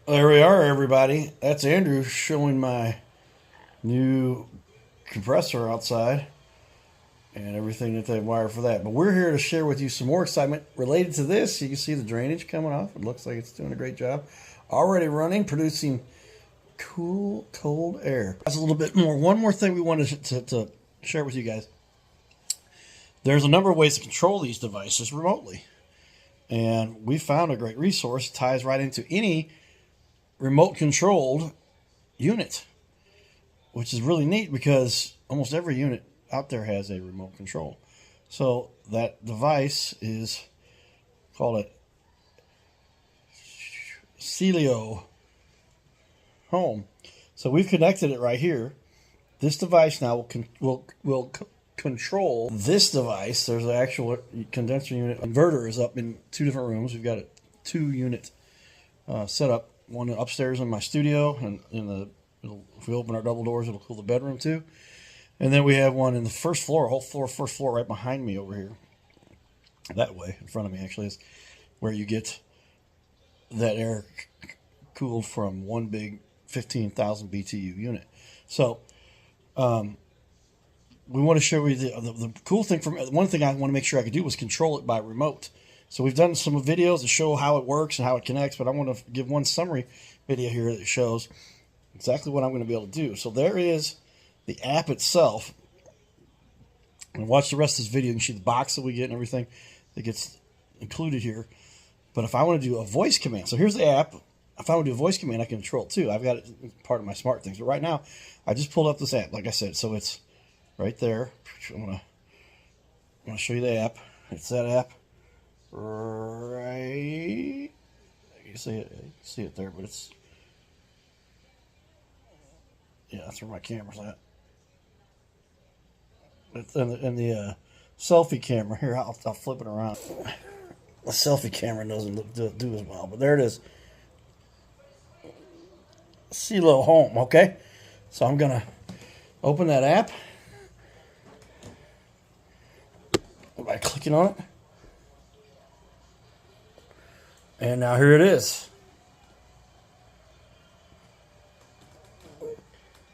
There we are, everybody. That's Andrew showing my new compressor outside and everything that they wired for that. But we're here to share with you some more excitement related to this. You can see the drainage coming off. It looks like it's doing a great job. Already running, producing cool, cold air. That's a little bit more. One more thing we wanted to share with you guys. There's a number of ways to control these devices remotely. And we found a great resource. It ties right into any remote controlled unit, which is really neat because almost every unit out there has a remote control. So that device is called a Celio Home. So we've connected it right here. This device now will control this device. There's an actual condenser unit. Inverter is up in two different rooms. We've got a 2-unit setup. One upstairs in my studio, and if we open our double doors, it'll cool the bedroom too. And then we have one in the first floor, first floor right behind me over here. That way, in front of me actually, is where you get that air cooled from one big 15,000 BTU unit. So, we want to show you the cool thing. One thing I want to make sure I could do was control it by remote. So we've done some videos to show how it works and how it connects, but I want to give one summary video here that shows exactly what I'm going to be able to do. So there is the app itself. And watch the rest of this video. You can see the box that we get and everything that gets included here. But if I want to do a voice command, so here's the app. If I want to do a voice command, I can control it too. I've got it part of my smart things. But right now, I just pulled up this app, like I said. So it's right there. I'm going to show you the app. It's that app. Right, you see it there, but it's, yeah, that's where my camera's at. It's in the selfie camera here. I'll flip it around. The selfie camera doesn't do as well, but there it is. CeeLo Home. Okay, so I'm gonna open that app by clicking on it. And now here it is.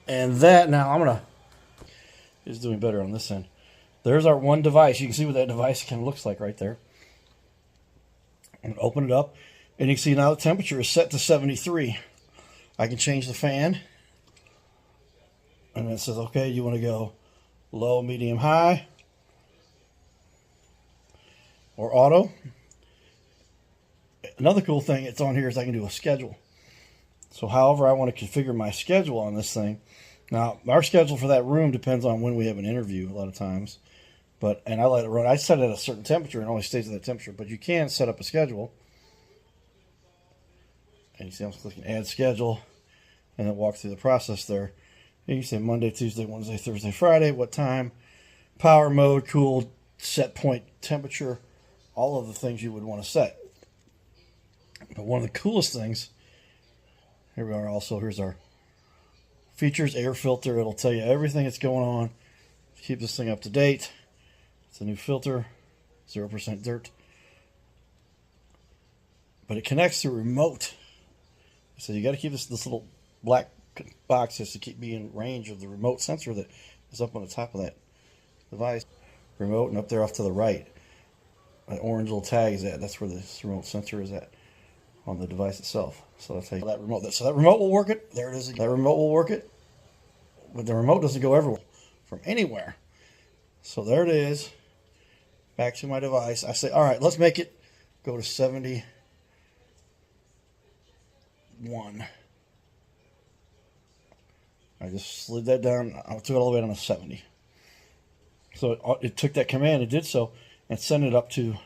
And that, now I'm going to, it's doing better on this end. There's our one device. You can see what that device kind of looks like right there. I'm going to open it up. And you can see now the temperature is set to 73. I can change the fan. And it says, okay, you want to go low, medium, high. Or auto. Another cool thing it's on here is I can do a schedule. So however I want to configure my schedule on this thing. Now, our schedule for that room depends on when we have an interview a lot of times. And I let it run. I set it at a certain temperature and it only stays at that temperature. But you can set up a schedule. And you see I'm clicking add schedule. And then walk through the process there. And you say Monday, Tuesday, Wednesday, Thursday, Friday. What time? Power mode, cool, set point, temperature. All of the things you would want to set. But one of the coolest things, here we are also, here's our features, air filter. It'll tell you everything that's going on. Keep this thing up to date. It's a new filter, 0% dirt. But it connects to remote. So you got to keep this little black box just to keep me in range of the remote sensor that is up on the top of that device. Remote, and up there off to the right. That orange little tag is at. That's where this remote sensor is at. On the device itself. So that's how that remote. So that remote will work it. There it is. That remote will work it. But the remote doesn't go everywhere from anywhere. So there it is. Back to my device. I say, all right, let's make it go to 71. I just slid that down. I took it all the way down to 70. So it took that command. It did so and sent it up to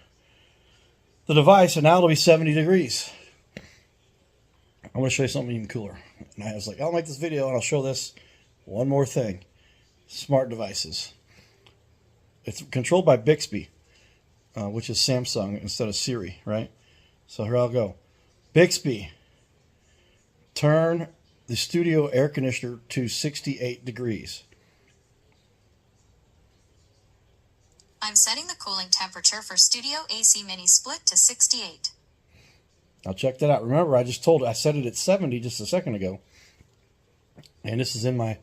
the device. And now it'll be 70 degrees. I'm going to show you something even cooler. And I was like, I'll make this video and I'll show this one more thing. Smart devices. It's controlled by Bixby, which is Samsung instead of Siri, right? So here I'll go. Bixby, turn the studio air conditioner to 68 degrees. I'm setting the cooling temperature for Studio AC Mini-Split to 68. Now check that out. Remember, I just told I set it at 70 just a second ago. And this is in my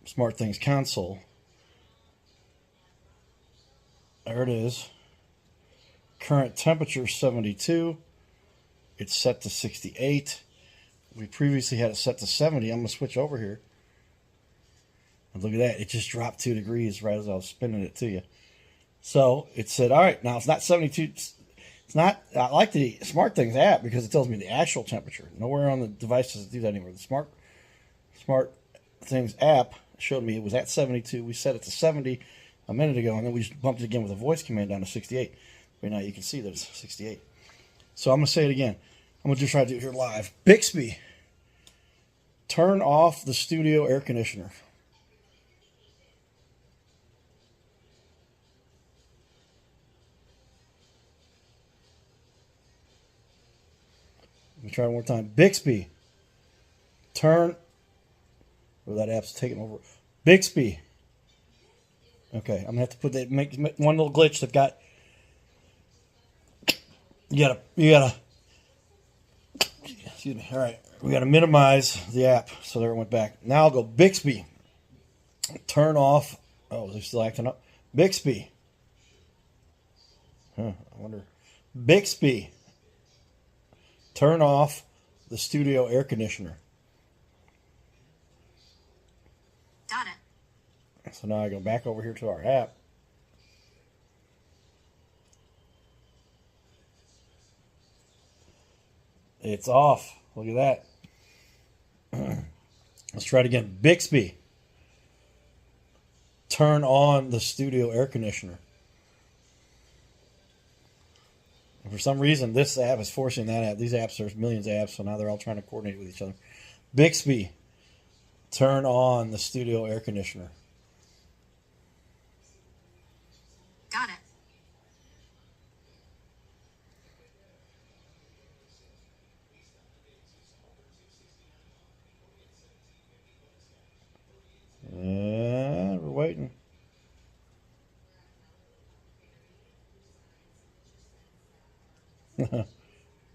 SmartThings console. There it is. Current temperature 72. It's set to 68. We previously had it set to 70. I'm going to switch over here. And look at that. It just dropped 2 degrees right as I was spinning it to you. So it said, all right, now it's not 72. It's not, I like the SmartThings app because it tells me the actual temperature. Nowhere on the device does it do that anymore. The SmartThings app showed me it was at 72. We set it to 70 a minute ago, and then we just bumped it again with a voice command down to 68. Right now you can see that it's 68. So I'm going to say it again. I'm going to just try to do it here live. Bixby, turn off the studio air conditioner. Let me try it one more time. Bixby, turn. Oh, that app's taking over. Bixby. Okay, I'm gonna have to put that. Make one little glitch that got. You gotta. Excuse me. All right, we gotta minimize the app so there it went back. Now I'll go Bixby. Turn off. Oh, they're still acting up. Bixby. I wonder. Bixby. Turn off the studio air conditioner. Got it. So now I go back over here to our app. It's off. Look at that. Let's try it again. Bixby. Turn on the studio air conditioner. And for some reason, this app is forcing that app. These apps, there's millions of apps, so now they're all trying to coordinate with each other. Bixby, turn on the studio air conditioner. Got it. And we're waiting.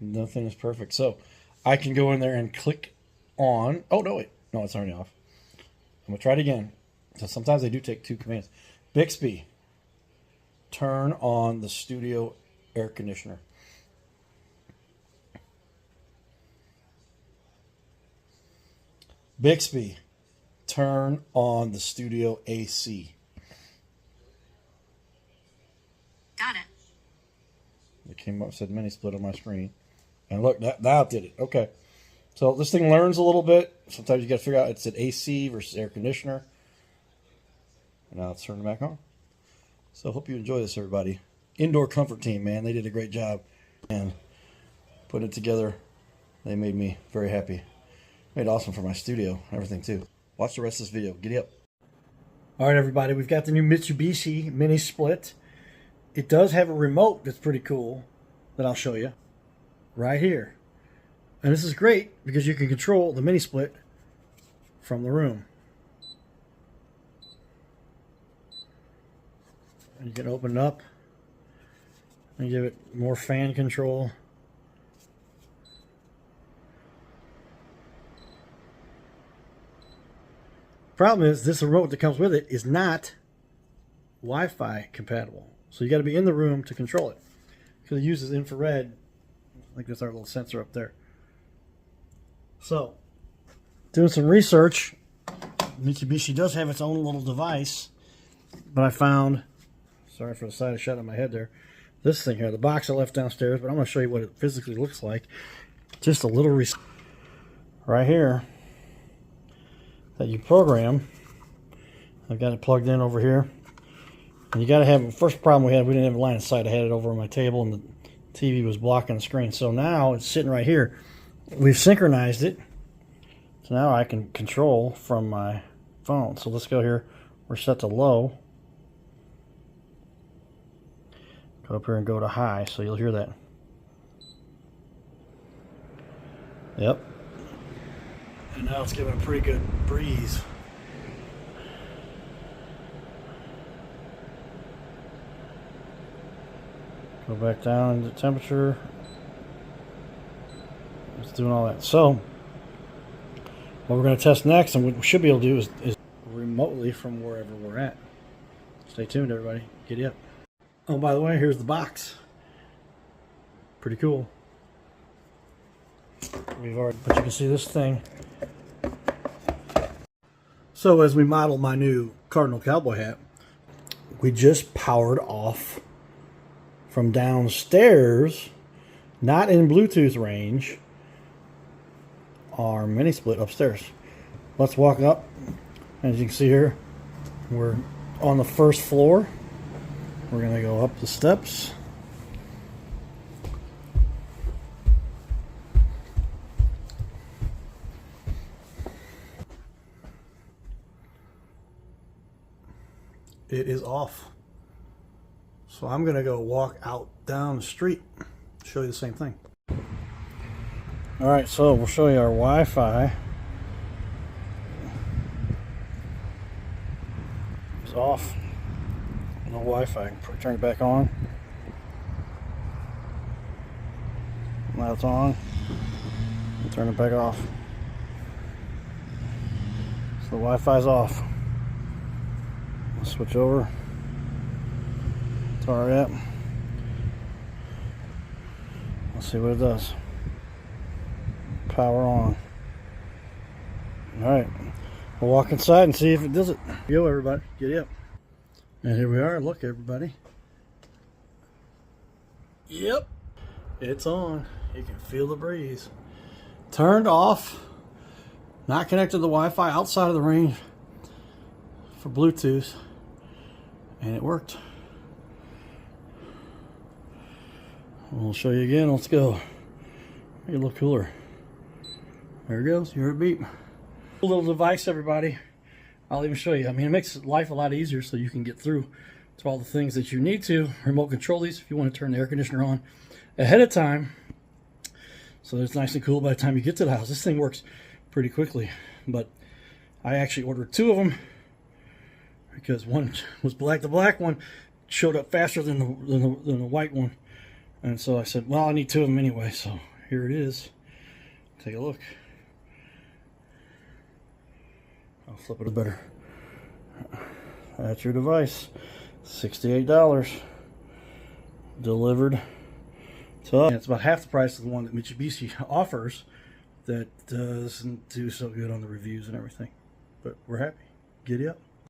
Nothing is perfect. So I can go in there and click on. Oh, no, wait. No, it's already off. I'm going to try it again. So sometimes they do take 2 commands. Bixby, turn on the studio air conditioner. Bixby, turn on the studio AC. Got it. It came up, said Mini-Split on my screen. And look, that did it. Okay. So this thing learns a little bit. Sometimes you got to figure out it's an AC versus air conditioner. And now let's turn it back on. So I hope you enjoy this, everybody. Indoor Comfort Team, man. They did a great job. And putting it together, they made me very happy. Made it awesome for my studio and everything, too. Watch the rest of this video. Giddy up. All right, everybody. We've got the new Mitsubishi Mini-Split. It does have a remote that's pretty cool that I'll show you right here. And this is great because you can control the Mini-Split from the room. And you can open it up and give it more fan control. Problem is, this remote that comes with it is not Wi-Fi compatible. So you got to be in the room to control it because it uses infrared. Like there's our little sensor up there. So, doing some research, Mitsubishi does have its own little device, but I found, sorry for the side of shut on my head there, this thing here, the box I left downstairs, but I'm going to show you what it physically looks like. Just a little right here that you program. I've got it plugged in over here. And you got to have, the first problem we didn't have a line of sight. I had it over on my table and the TV was blocking the screen. So now it's sitting right here. We've synchronized it. So now I can control from my phone. So let's go here. We're set to low. Go up here and go to high. So you'll hear that. Yep. And now it's giving a pretty good breeze. Go back down into temperature. It's doing all that. So, what we're going to test next, and what we should be able to do is remotely from wherever we're at. Stay tuned, everybody. Giddy up. Oh, by the way, here's the box. Pretty cool. But you can see this thing. So as we model my new Cardinal Cowboy hat, we just powered off from downstairs, not in Bluetooth range, our Mini-Split upstairs. Let's walk up. As you can see here, we're on the first floor. We're going to go up the steps. It is off. So I'm going to go walk out down the street, show you the same thing. Alright, so we'll show you our Wi-Fi. It's off. No Wi-Fi. Turn it back on. Now it's on. Turn it back off. So the Wi-Fi's off. Switch over to our app. Let's see what it does. Power on. Alright, we'll walk inside and see if it does it. Yo, everybody, get up. And here we are. Look, everybody. Yep, it's on. You can feel the breeze. Turned off. Not connected to the Wi-Fi, outside of the range for Bluetooth. And it worked. We'll show you again. Let's go. Make it look cooler. There it goes. You heard a beep. A little device, everybody. I'll even show you. I mean, it makes life a lot easier so you can get through to all the things that you need to. Remote control these if you want to turn the air conditioner on ahead of time, so that it's nice and cool by the time you get to the house. This thing works pretty quickly, but I actually ordered 2 of them because one was black. The black one showed up faster than the white one, and so I said, well, I need 2 of them anyway, so here it is. Take a look. I'll flip it better. That's your device. $68 delivered to us. It's about half the price of the one that Mitsubishi offers that doesn't do so good on the reviews and everything, but we're happy. Giddy up.